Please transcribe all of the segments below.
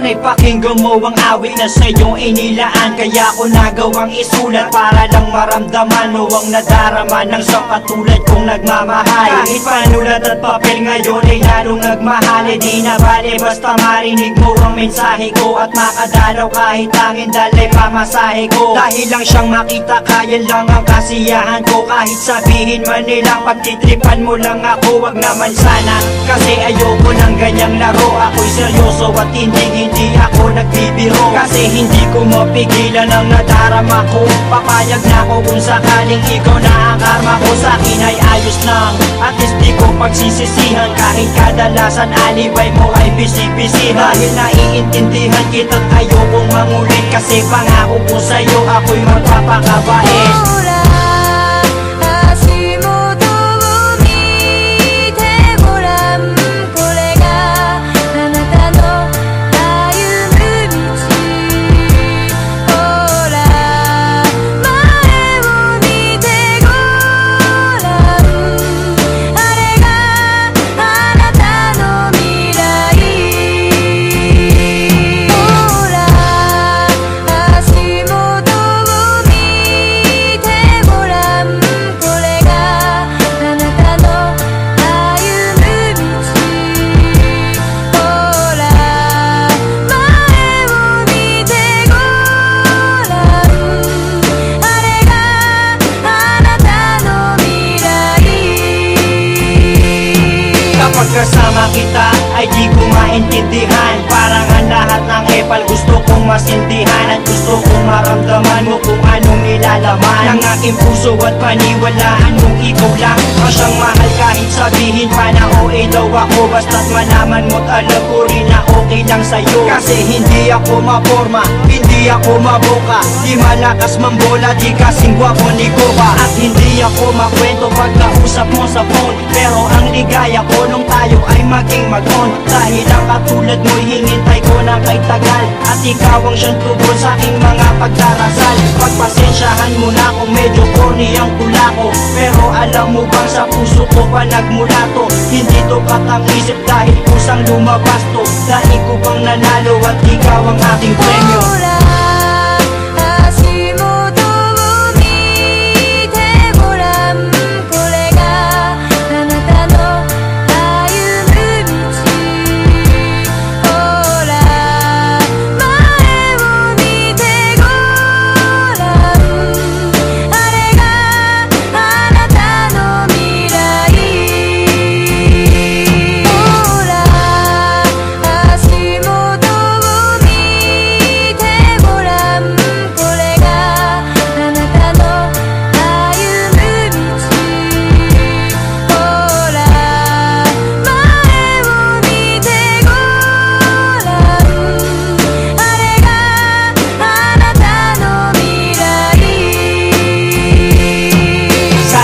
Sana'y pakinggan mo ang awit na sa'yong inilaan. Kaya ko nagawang isulat para lang maramdaman mo ang nadarama ng isang katulad kong nagmamahal. Kahit panulat at papel ngayon ay lalong nagmahal. E di na bale basta marinig mo ang mensahe ko at makadalaw kahit tangin dalay pamasahe ko. Dahil lang siyang makita kaya lang ang kasiyahan ko. Kahit sabihin man nilang pagtitripan mo lang ako, wag naman sana. Kasi ayoko ng ganyang laro. Ako'y seryoso at hindi ako nagbibiro. Kasi hindi ko mapigilan ang nadarama ko. Papayag na ako kung sakaling ikaw na ang karma ko. Sa'kin ay ayos lang, at least di ko pagsisisihan. Kahit kadalasan alibay mo ay bisi-bisihan. Dahil naiintindihan kita't ayokong mangulit. Kasi pangako ko sa'yo ako'y magpapakabait. Pagkasama kita ay di ko maintindihan. Parang ang lahat ng epal gusto kong masindihan. At gusto kong maramdaman mo kung anong nilalaman ng aking puso at paniwalaan mong ikaw lang ang siyang mahal. Kahit sabihin pa na OA daw ako, basta't malaman mo't alam ko rin na okay lang sa'yo. Kasi hindi ako maporma, hindi ako maboka, di malakas mambola, di kasing gwapo ni Goba. At hindi ako makwento pag nausap mo sa phone. Pero ang ligaya ko nung tayo ay maging mag-on. Dahil ang katulad mo'y hinintay ko na kay tagal. At ikaw ang siyang tubol sa aking mga pagdarasal. Pagpasensyahan mo na kung medyo corny ang tula ko. Pero alam mo bang sa puso ko pa nagmula to. Hindi to katang-isip dahil kusang lumabas to. Dahil ko bang nanalo at ikaw ang aking premyo.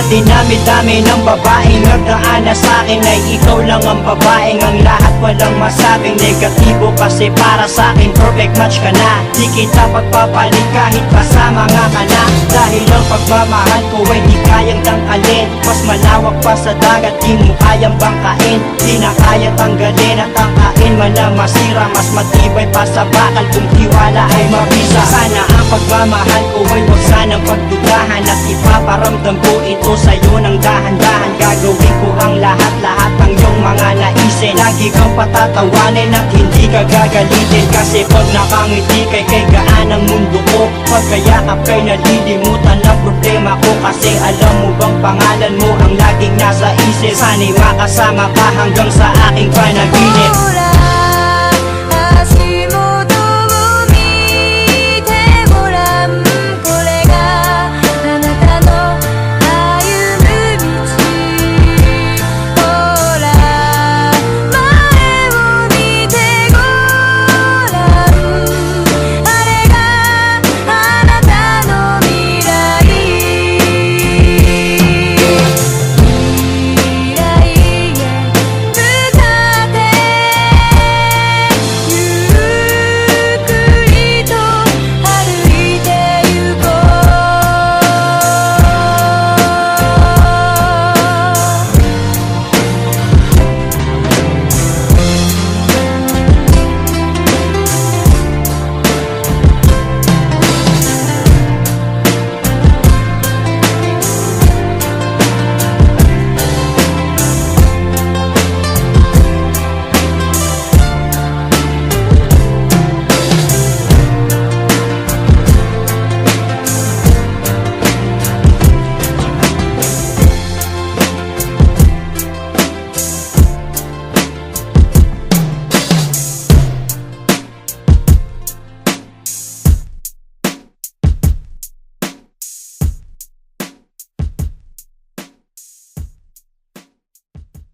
Dinami-dami ng babaeng nagdaan na sa'kin ay ikaw lang ang babaeng ang lahat walang masabing negatibo. Kasi para sa'kin perfect match ka na. Di kita pagpapalit kahit kasama nga ka na. Dahil ang pagmamahal ko ay di kayang tangkalin. Mas malawak pa sa dagat, di mo kayang bangkain. Di na kaya tanggalin at tangkain man na masira. Mas matibay pa sa bakal kung tiwala ay mabisa. Sana ang pagmamahal ko ay wag sanang pagdudahan. At ipaparamdam ko ito sa'yo ng dahan-dahan. Gagawin ko ang lahat-lahat ng iyong mga naisin. Lagi kang patatawanin at hindi ka gagalitin. Kasi pag nakangiti kay gaan ang mundo ko. Pagkayakap kay nalilimutan ang problema ko. Kasi alam mo bang pangalan mo ang laging nasa isip. Sana'y makasama ka hanggang sa aking panaginip.